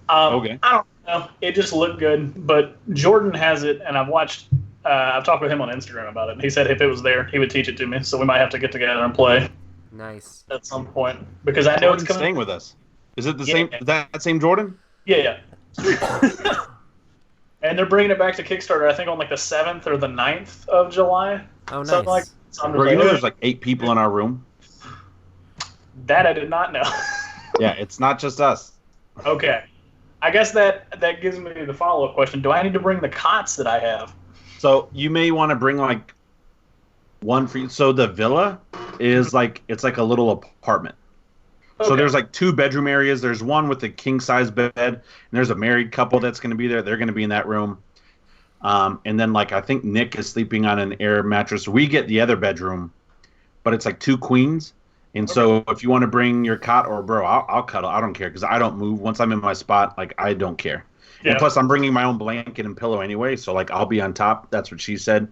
Okay. I don't know. It just looked good, but Jordan has it, and I've talked with him on Instagram about it. And he said if it was there, he would teach it to me. So we might have to get together and play. Nice. At some point, because I know it's coming. Staying with us. Is it the same? That same Jordan? Yeah. Sweet. And they're bringing it back to Kickstarter, I think, on like the 7th or the 9th of July. Oh, nice. Something like that. There's like 8 people in our room. That I did not know. Yeah, it's not just us. Okay. I guess that gives me the follow-up question. Do I need to bring the cots that I have? So you may want to bring like one for you. So the villa is like, it's like a little apartment. Okay. So there's like 2 bedroom areas. There's one with a king size bed, and there's a married couple that's going to be there. They're going to be in that room. And then like I think Nick is sleeping on an air mattress. We get the other bedroom, but it's like 2 queens. And so if you want to bring your cot, or bro, I'll cuddle. I don't care, because I don't move. Once I'm in my spot, like I don't care. Yeah. And plus I'm bringing my own blanket and pillow anyway, so like I'll be on top. That's what she said.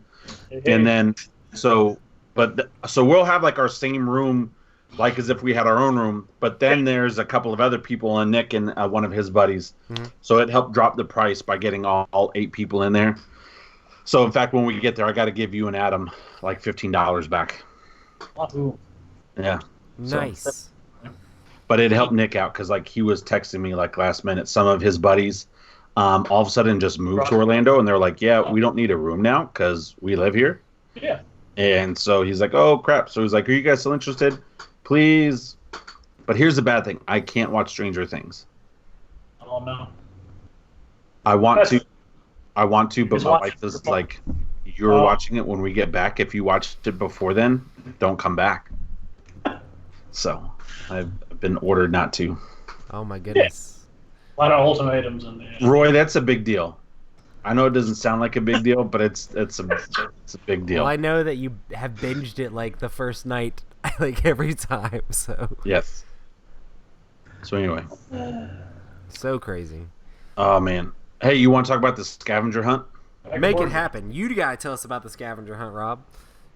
Hey. And then so we'll have like our same room, like as if we had our own room, but then there's a couple of other people, and Nick and one of his buddies. Mm-hmm. So it helped drop the price by getting all 8 people in there. So in fact, when we get there, I got to give you and Adam like $15 back. Ooh. Yeah. Nice. So, but it helped Nick out, because like he was texting me like last minute. Some of his buddies all of a sudden just moved to Orlando, and they're like, yeah, we don't need a room now because we live here. Yeah. And so he's like, oh crap. So he's like, are you guys still interested? Please. But here's the bad thing. I can't watch Stranger Things. Oh no. I want to, but my wife is like, you're watching it when we get back. If you watched it before then, don't come back. So I've been ordered not to. Oh my goodness. Yeah. A lot of ultimatums in there. Roy, that's a big deal. I know it doesn't sound like a big deal, but it's a big deal. Well, I know that you have binged it like the first night, like every time. So yes. So anyway. So crazy. Oh man. Hey, you want to talk about the scavenger hunt? Make it happen. You gotta tell us about the scavenger hunt, Rob.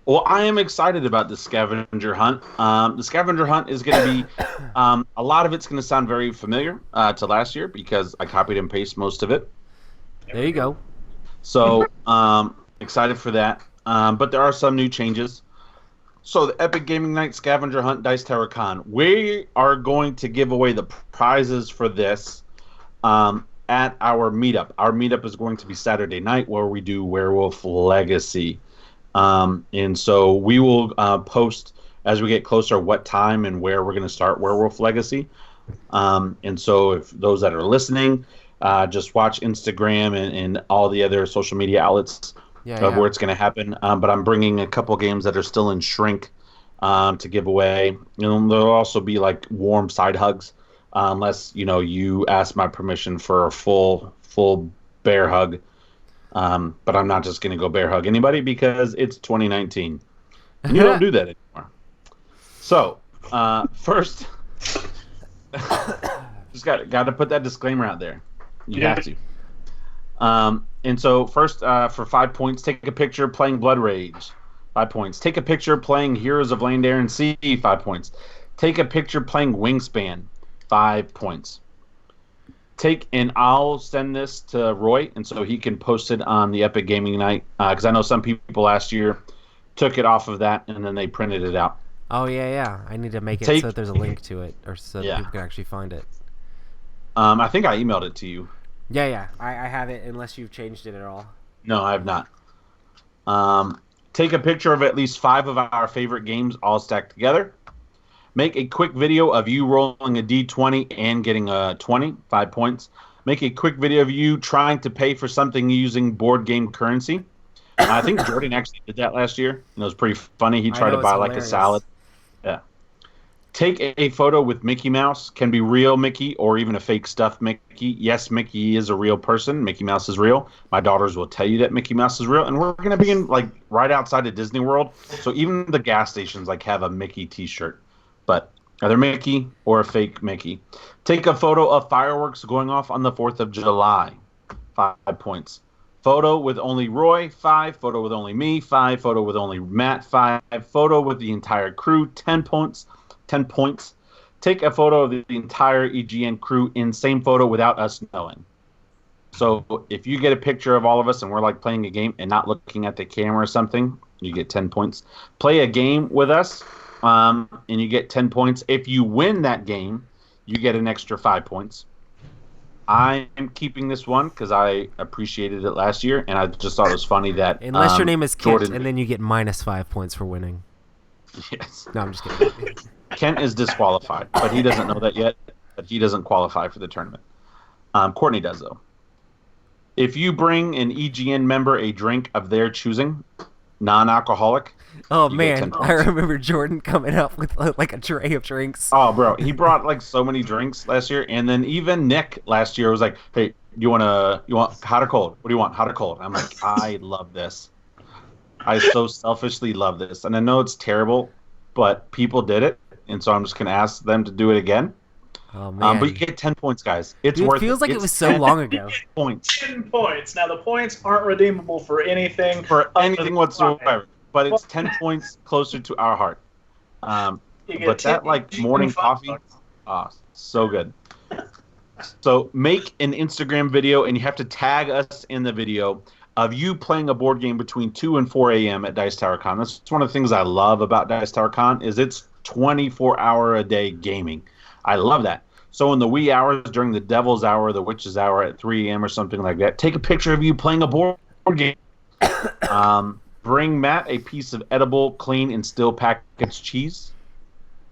Well, I am excited about the scavenger hunt. The scavenger hunt is going to be a lot of it's going to sound very familiar to last year, because I copied and pasted most of it. There you go. So excited for that. But there are some new changes. So the Epic Gaming Night Scavenger Hunt Dice Tower Con. We are going to give away the prizes for this at our meetup. Our meetup is going to be Saturday night, where we do Werewolf Legacy. And so we will post as we get closer what time and where we're going to start Werewolf Legacy. And so if those that are listening, just watch Instagram and all the other social media outlets where it's going to happen. But I'm bringing a couple games that are still in shrink to give away. And there'll also be like warm side hugs, unless you ask my permission for a full bear hug. But I'm not just going to go bear hug anybody, because it's 2019. And you don't do that anymore. So, first, just got to put that disclaimer out there. You have to. And so first, for 5 points, take a picture playing Blood Rage. 5 points. Take a picture playing Heroes of Land, Air, and Sea. 5 points. Take a picture playing Wingspan. 5 points. And I'll send this to Roy, and so he can post it on the Epic Gaming Night, because I know some people last year took it off of that and then they printed it out. Oh yeah. I need to make it so that there's a link to it, or so that people can actually find it. I think I emailed it to you. Yeah. I have it, unless you've changed it at all. No, I have not. Take a picture of at least 5 of our favorite games all stacked together. Make a quick video of you rolling a D20 and getting a 20, 5 points. Make a quick video of you trying to pay for something using board game currency. I think Jordan actually did that last year. And it was pretty funny. He tried to buy like a salad. Yeah. Take a photo with Mickey Mouse. Can be real Mickey or even a fake stuffed Mickey. Yes, Mickey is a real person. Mickey Mouse is real. My daughters will tell you that Mickey Mouse is real, and we're going to be in like right outside of Disney World. So even the gas stations like have a Mickey T-shirt. But either Mickey or a fake Mickey. Take a photo of fireworks going off on the 4th of July. 5 points. Photo with only Roy, 5. Photo with only me, 5. Photo with only Matt, 5. Photo with the entire crew, 10 points. 10 points. Take a photo of the entire EGN crew in same photo without us knowing. So if you get a picture of all of us and we're like playing a game and not looking at the camera or something, you get 10 points. Play a game with us, and you get 10 points. If you win that game, you get an extra 5 points. I'm keeping this one because I appreciated it last year, and I just thought it was funny that unless your name is Kent, and then you get minus 5 points for winning. Yes. No, I'm just kidding. Kent is disqualified, but he doesn't know that yet. But he doesn't qualify for the tournament. Courtney does, though. If you bring an EGN member a drink of their choosing, non-alcoholic. Oh man, I remember Jordan coming up with like a tray of drinks. Oh, bro, he brought like so many drinks last year, and then even Nick last year was like, "Hey, you want hot or cold? What do you want, hot or cold?" I'm like, I love this. I so selfishly love this, and I know it's terrible, but people did it. And so I'm just going to ask them to do it again. Oh, man. But you get 10 points, guys. It's worth it. It feels like it was so long ago. Points. 10 points. Now, the points aren't redeemable for anything. For anything whatsoever. But it's 10 points closer to our heart. But that, like, morning coffee, so good. So make an Instagram video, and you have to tag us in the video of you playing a board game between 2 and 4 a.m. at Dice Tower Con. That's one of the things I love about Dice Tower Con is it's 24-hour-a-day gaming. I love that. So in the wee hours during the devil's hour, the witch's hour at 3 a.m. or something like that, take a picture of you playing a board game. Bring Matt a piece of edible, clean, and still packaged cheese.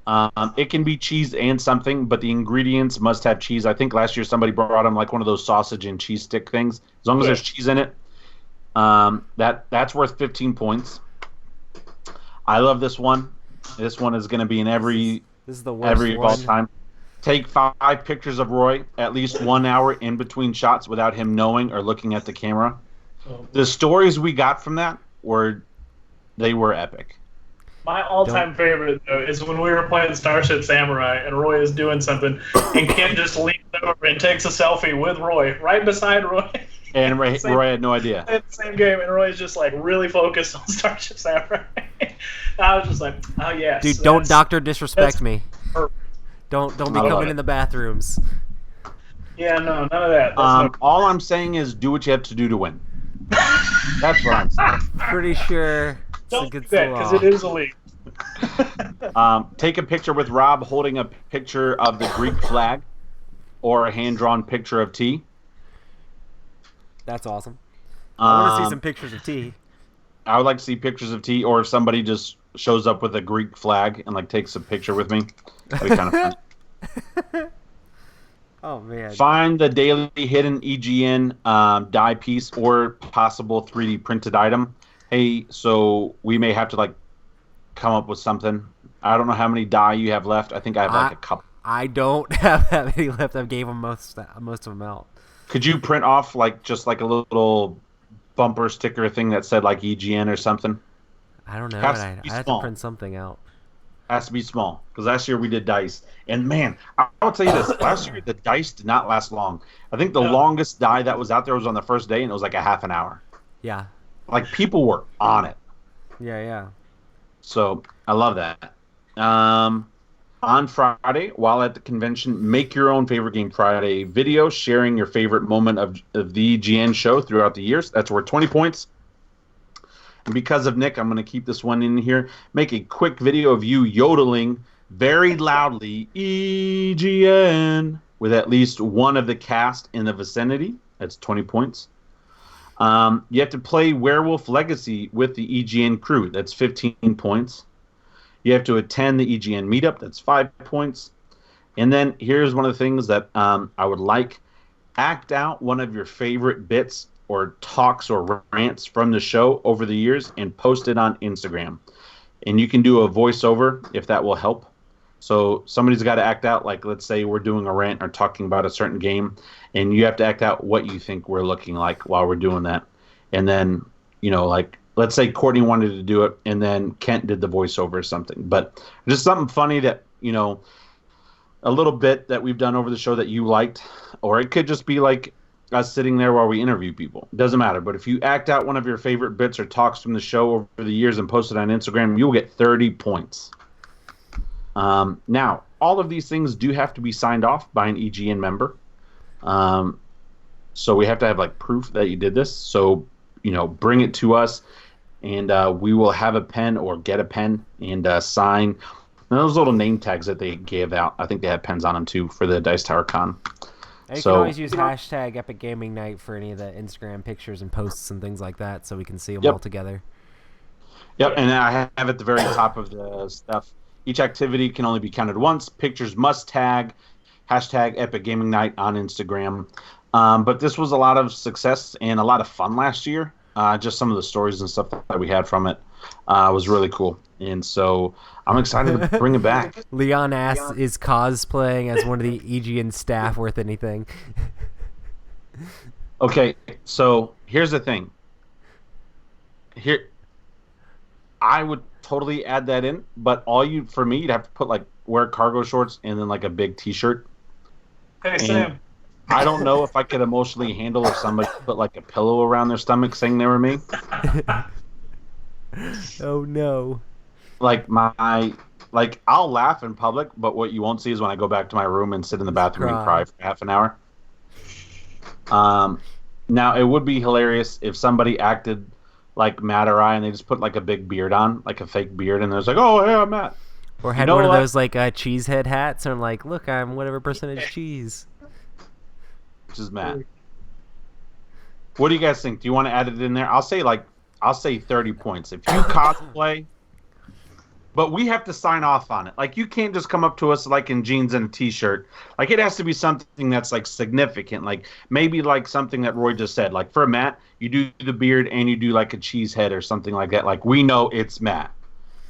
It can be cheese and something, but the ingredients must have cheese. I think last year somebody brought him like one of those sausage and cheese stick things. As long as there's cheese in it, that's worth 15 points. I love this one. This one is going to be in every of all time. Take 5 pictures of Roy, at least 1 hour in between shots without him knowing or looking at the camera. The stories we got from that were epic. My all-time favorite, though, is when we were playing Starship Samurai and Roy is doing something, and Kent just leans over and takes a selfie with Roy, right beside Roy. And Roy had no idea. In the same game, and Roy's just like really focused on Starship Samurai. I was just like, oh yes. Dude, don't doctor disrespect me. Perfect. Don't be coming in the bathrooms. Yeah, no, none of that. All I'm saying is do what you have to do to win. That's what I'm saying. Pretty sure it's don't do that because it is illegal. Take a picture with Rob holding a picture of the Greek flag or a hand-drawn picture of T. That's awesome. I want to see some pictures of T. I would like to see pictures of T, or if somebody just shows up with a Greek flag and like takes a picture with me. That'd be kind of fun. Oh man! Find the daily hidden EGN die piece or possible 3D printed item. Hey, so we may have to like come up with something. I don't know how many die you have left. I think I have like a couple. I don't have that many left. I gave them most of them out. Could you print off like just like a little bumper sticker thing that said like EGN or something? I don't know. I had to print something out. Has to be small because last year we did dice, and man, I'll tell you this: last year the dice did not last long. I think the longest die that was out there was on the first day, and it was like a half an hour. Yeah, like people were on it. Yeah. So I love that. On Friday, while at the convention, make your own favorite game Friday video sharing your favorite moment of the EGN show throughout the years. That's worth 20 points. And because of Nick, I'm going to keep this one in here. Make a quick video of you yodeling very loudly EGN with at least one of the cast in the vicinity. That's 20 points. You have to play Werewolf Legacy with the EGN crew. That's 15 points. You have to attend the EGN meetup. That's 5 points. And then here's one of the things that I would like. Act out one of your favorite bits or talks or rants from the show over the years and post it on Instagram. and you can do a voiceover if that will help. So somebody's got to act out, like let's say we're doing a rant or talking about a certain game, and you have to act out what you think we're looking like while we're doing that. And then, like let's say Courtney wanted to do it, and then Kent did the voiceover or something. But just something funny that, a little bit that we've done over the show that you liked, or it could just be like us sitting there while we interview people. It doesn't matter. But if you act out one of your favorite bits or talks from the show over the years and post it on Instagram, you'll get 30 points. Now, all of these things do have to be signed off by an EGN member. So we have to have like proof that you did this. So, bring it to us, and we will have a pen or get a pen and sign. And those little name tags that they gave out, I think they had pens on them too for the Dice Tower Con. And you can always use hashtag Epic Gaming Night for any of the Instagram pictures and posts and things like that, so we can see them all together. Yep, and I have at the very top of the stuff, each activity can only be counted once. Pictures must tag hashtag Epic Gaming Night on Instagram. But this was a lot of success and a lot of fun last year. Just some of the stories and stuff that we had from it was really cool. And so I'm excited to bring it back. Leon asks, is cosplaying as one of the EGN staff worth anything? Okay, so here's the thing. I would totally add that in, but for me, you'd have to put wear cargo shorts and then a big T-shirt. Hey, Sam. I don't know if I could emotionally handle if somebody put a pillow around their stomach saying they were me. Oh no. I'll laugh in public, but what you won't see is when I go back to my room and sit in the bathroom and cry for half an hour. Now, it would be hilarious if somebody acted like Matt or I, and they just put a big beard on, a fake beard, and there's oh, hey, I'm Matt. Or had one of those cheese head hats, and I'm look, I'm whatever percentage cheese. Which is Matt. What do you guys think? Do you want to add it in there? I'll say 30 points. If you cosplay, but we have to sign off on it. You can't just come up to us in jeans and a T-shirt. It has to be something that's significant. Maybe something that Roy just said. For Matt, you do the beard and you do a cheese head or something like that. We know it's Matt.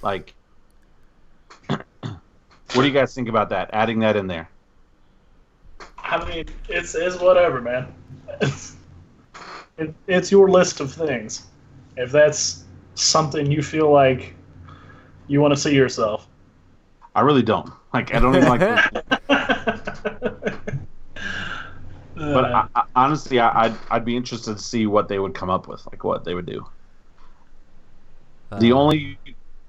What do you guys think about that? Adding that in there. I mean, it's whatever, man. It's your list of things. If that's something you feel like you want to see yourself. I really don't. I don't even But honestly, I'd be interested to see what they would come up with, what they would do. The only,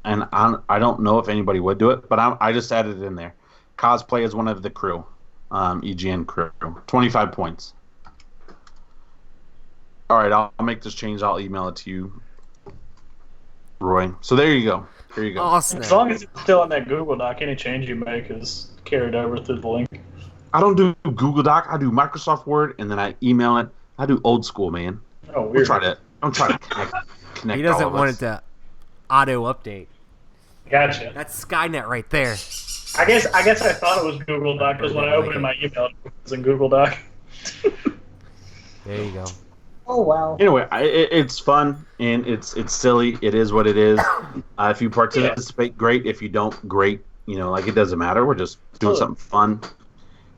and I don't know if anybody would do it, but I just added it in there. Cosplay as one of the crew, EGN crew, 25 points. All right, I'll make this change. I'll email it to you, Roy. So there you go. There you go. Awesome. As long as it's still in that Google Doc, any change you make is carried over through the link. I don't do Google Doc. I do Microsoft Word, and then I email it. I do old school, man. Oh, weird. I'm trying to connect. He doesn't want it to auto update. Gotcha. That's Skynet right there. I guess I thought it was Google Doc because when I opened my email, it was in Google Doc. There you go. Oh wow. Anyway, it's fun and it's silly. It is what it is. If you participate, great. If you don't, great. It doesn't matter. We're just doing something fun.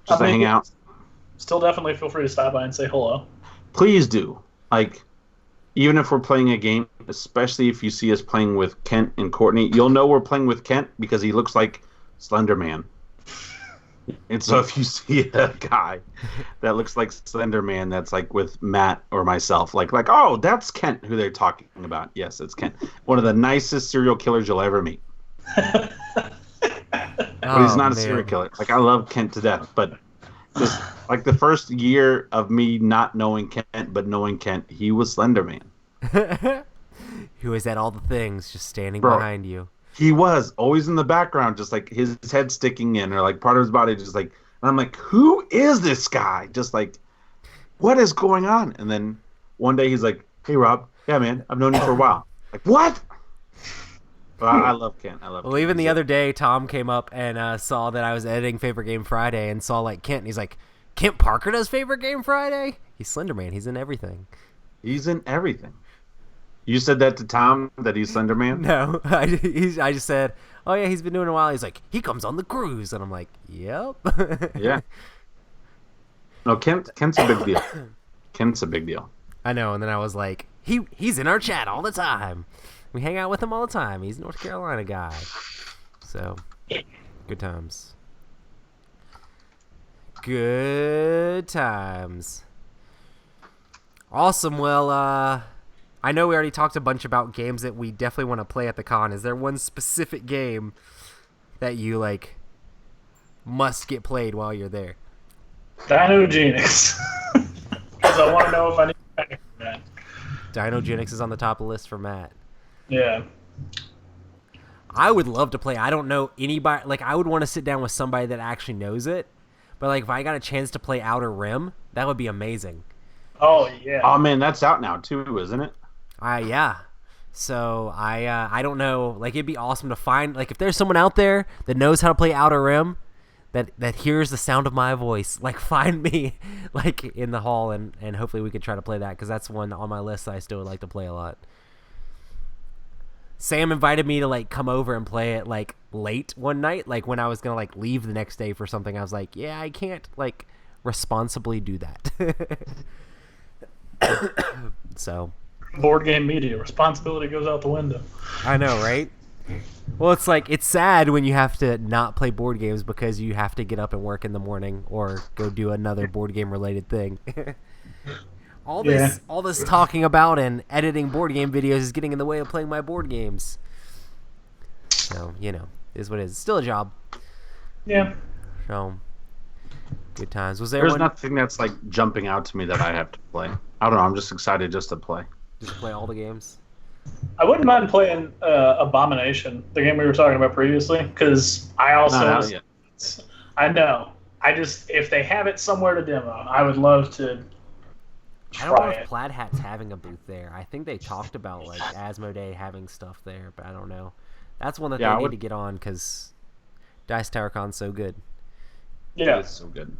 Just hang out. Still, definitely feel free to stop by and say hello. Please do. Even if we're playing a game, especially if you see us playing with Kent and Courtney, you'll know we're playing with Kent because he looks like Slender Man. And so if you see a guy that looks like Slender Man that's with Matt or myself, oh, that's Kent who they're talking about. Yes, it's Kent. One of the nicest serial killers you'll ever meet. But he's not a serial killer. I love Kent to death, but just the first year of me not knowing Kent but knowing Kent, he was Slender Man. He was at all the things, just standing behind you. He was always in the background, just his head sticking in, or part of his body, just and I'm who is this guy? Just what is going on? And then one day he's hey Rob, yeah man, I've known you for a while. What? But I love Kent. Well, even the other day, Tom came up and saw that I was editing Favorite Game Friday and saw Kent, and he's Kent Parker does Favorite Game Friday? He's Slender Man. He's in everything. He's in everything. You said that to Tom, that he's Slender Man? No, I just said, oh yeah, he's been doing it a while. He's like, he comes on the cruise, and I'm like, yep. Yeah. No, Kent's a big deal. Kent's a big deal. I know, and then I was like, he's in our chat all the time. We hang out with him all the time. He's a North Carolina guy. So, good times. Good times. Awesome. Well, I know we already talked a bunch about games that we definitely want to play at the con. Is there one specific game that you, like, must get played while you're there? Dinogenics. Because I want to know if I need to pay for that. Dinogenics is on the top of the list for Matt. Yeah. I would love to play. I don't know anybody. Like, I would want to sit down with somebody that actually knows it. But, like, if I got a chance to play Outer Rim, that would be amazing. Oh, yeah. Oh, man, that's out now, too, isn't it? Yeah. So, I don't know. Like, it'd be awesome to find. Like, if there's someone out there that knows how to play Outer Rim, that hears the sound of my voice, like, find me, like, in the hall, and hopefully we could try to play that, because that's one on my list that I still would like to play a lot. Sam invited me to, like, come over and play it, like, late one night, like, when I was gonna, like, leave the next day for something. I was like, yeah, I can't, like, responsibly do that. So, board game media responsibility goes out the window. I know, right? Well, it's like, it's sad when you have to not play board games because you have to get up and work in the morning or go do another board game related thing. All this talking about and editing board game videos is getting in the way of playing my board games. So, you know, it is what it is. It's still a job. Yeah. So, good times. There's nothing that's, like, jumping out to me that I have to play. I don't know. I'm just excited just to play. Just play all the games? I wouldn't mind playing Abomination, the game we were talking about previously, because I also... I know. I just... If they have it somewhere to demo, I would love to... I don't know if Plaid Hat's having a booth there. I think they talked about, like, Asmodee having stuff there, but I don't know. That's one that they need to get on because Dice Tower Con's so good. Yeah. It's so good.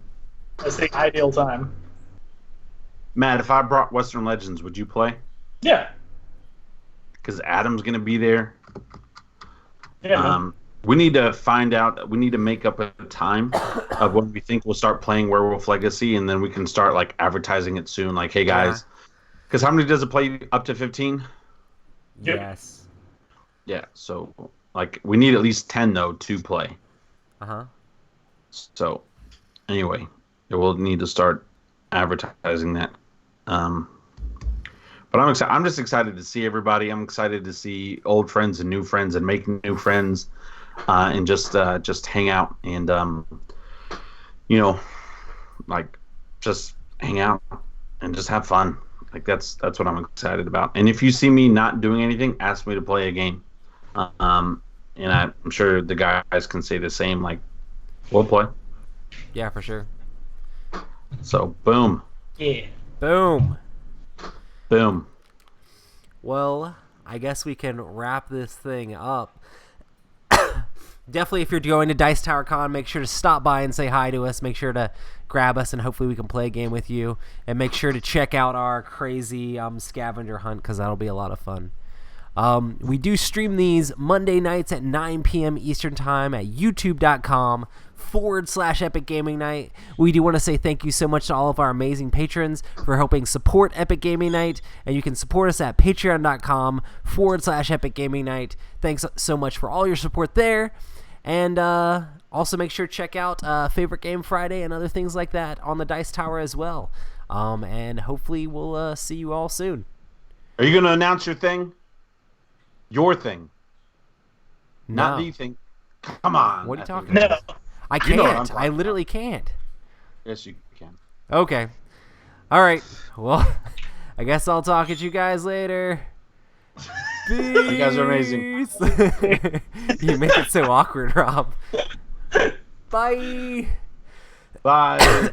That's the ideal time. Matt, if I brought Western Legends, would you play? Yeah. Because Adam's going to be there. Yeah. We need to find out. We need to make up a time of when we think we'll start playing Werewolf Legacy, and then we can start, like, advertising it soon. Like, hey guys, because how many does it play? Up to 15? Yes. Yeah. So, like, we need at least 10 though to play. So, anyway, we'll need to start advertising that. But I'm excited. I'm just excited to see everybody. I'm excited to see old friends and new friends and make new friends. And just hang out and you know, like, just hang out and just have fun. Like, that's what I'm excited about. And if you see me not doing anything, ask me to play a game. And I'm sure the guys can say the same. Like, we'll play. Yeah, for sure. So, boom. Yeah. Boom. Boom. Well, I guess we can wrap this thing up. Definitely, if you're going to Dice Tower Con, make sure to stop by and say hi to us. Make sure to grab us, and hopefully we can play a game with you. And make sure to check out our crazy scavenger hunt, because that'll be a lot of fun. We do stream these Monday nights at 9 p.m. Eastern Time at youtube.com/Epic Gaming Night. We do want to say thank you so much to all of our amazing patrons for helping support Epic Gaming Night, and you can support us at patreon.com/Epic Gaming Night. Thanks so much for all your support there. And also make sure to check out Favorite Game Friday and other things like that on the Dice Tower as well. And hopefully we'll see you all soon. Are you going to announce your thing? Your thing. No. Not the thing. Come on. What are you talking about? No. I can't. I literally can't. Yes, you can. Okay. All right. Well, I guess I'll talk at you guys later. Peace. You guys are amazing. You make it so awkward, Rob. Bye. Bye.